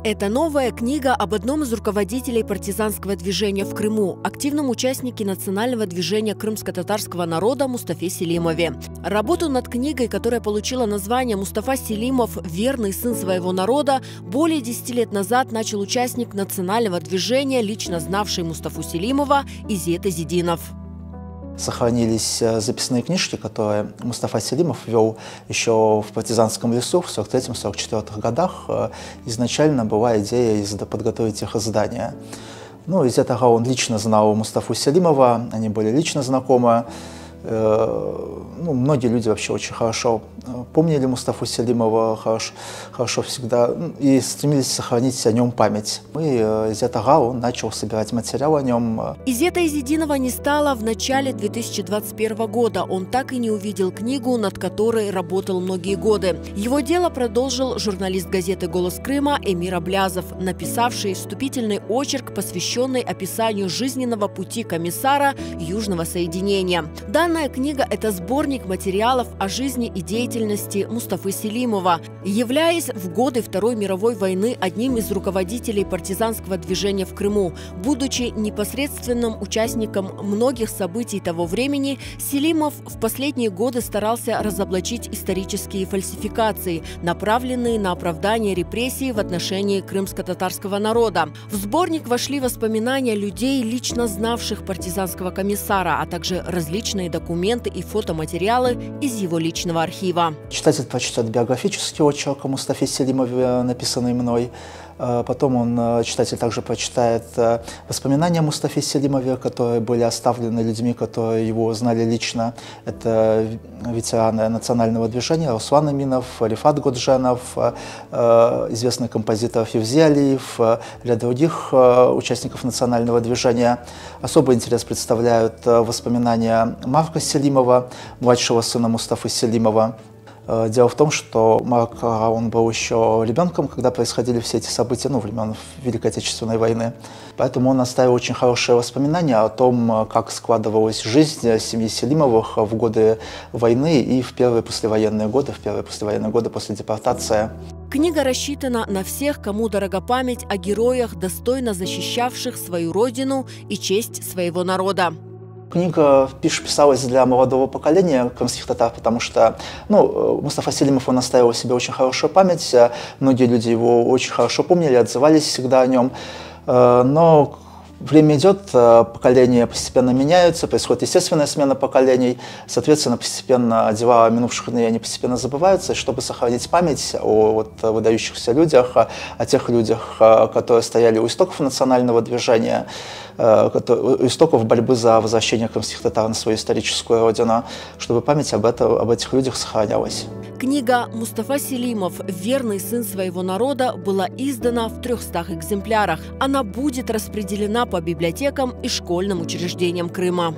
Это новая книга об одном из руководителей партизанского движения в Крыму, активном участнике национального движения крымско-татарского народа Мустафе Селимове. Работу над книгой, которая получила название «Мустафа Селимов. Верный сын своего народа», более 10 лет назад начал участник национального движения, лично знавший Мустафу Селимова, Изет Изидинов. Сохранились записные книжки, которые Мустафа Селимов вел еще в партизанском лесу в 1943-1944 годах. Изначально была идея подготовить их издание. Из этого он лично знал Мустафу Селимова, они были лично знакомы. Многие люди вообще очень хорошо помнили Мустафу Селимова, хорошо всегда и стремились сохранить о нем память. Из этого он начал собирать материал о нем. Изета Изидинова не стало в начале 2021 года. Он так и не увидел книгу, над которой работал многие годы. Его дело продолжил журналист газеты «Голос Крыма» Эмир Аблязов, написавший вступительный очерк, посвященный описанию жизненного пути комиссара Южного соединения. Данная книга – это сборник материалов о жизни и деятельности Мустафы Селимова. Являясь в годы Второй мировой войны одним из руководителей партизанского движения в Крыму, будучи непосредственным участником многих событий того времени, Селимов в последние годы старался разоблачить исторические фальсификации, направленные на оправдание репрессий в отношении крымско-татарского народа. В сборник вошли воспоминания людей, лично знавших партизанского комиссара, а также различные документы и фотоматериалы из его личного архива. Читатель прочтет биографический очерк о Мустафе Селимове, написанный мной. Потом читатель также прочитает воспоминания о Мустафе Селимове, которые были оставлены людьми, которые его знали лично. Это ветераны национального движения Руслан Аминов, Рифат Годженов, известный композитор Февзи Алиев, ряд других участников национального движения. Особый интерес представляют воспоминания Марка Селимова, младшего сына Мустафы Селимова. Дело в том, что Марк, он был еще ребенком, когда происходили все эти события, времен Великой Отечественной войны. Поэтому он оставил очень хорошие воспоминания о том, как складывалась жизнь семьи Селимовых в годы войны и в первые послевоенные годы после депортации. Книга рассчитана на всех, кому дорога память о героях, достойно защищавших свою родину и честь своего народа. Книга писалась для молодого поколения крымских татар, потому что Мустафа Селимов, он оставил себе очень хорошую память, многие люди его очень хорошо помнили, отзывались всегда о нем, но время идет, поколения постепенно меняются, происходит естественная смена поколений, соответственно, постепенно дела минувших дней, они постепенно забываются. И чтобы сохранить память о выдающихся людях, о тех людях, которые стояли у истоков национального движения, у истоков борьбы за возвращение крымских татар на свою историческую родину, чтобы память об этих людях сохранялась. Книга «Мустафа Селимов. Верный сын своего народа» была издана в 300 экземплярах. Она будет распределена по библиотекам и школьным учреждениям Крыма.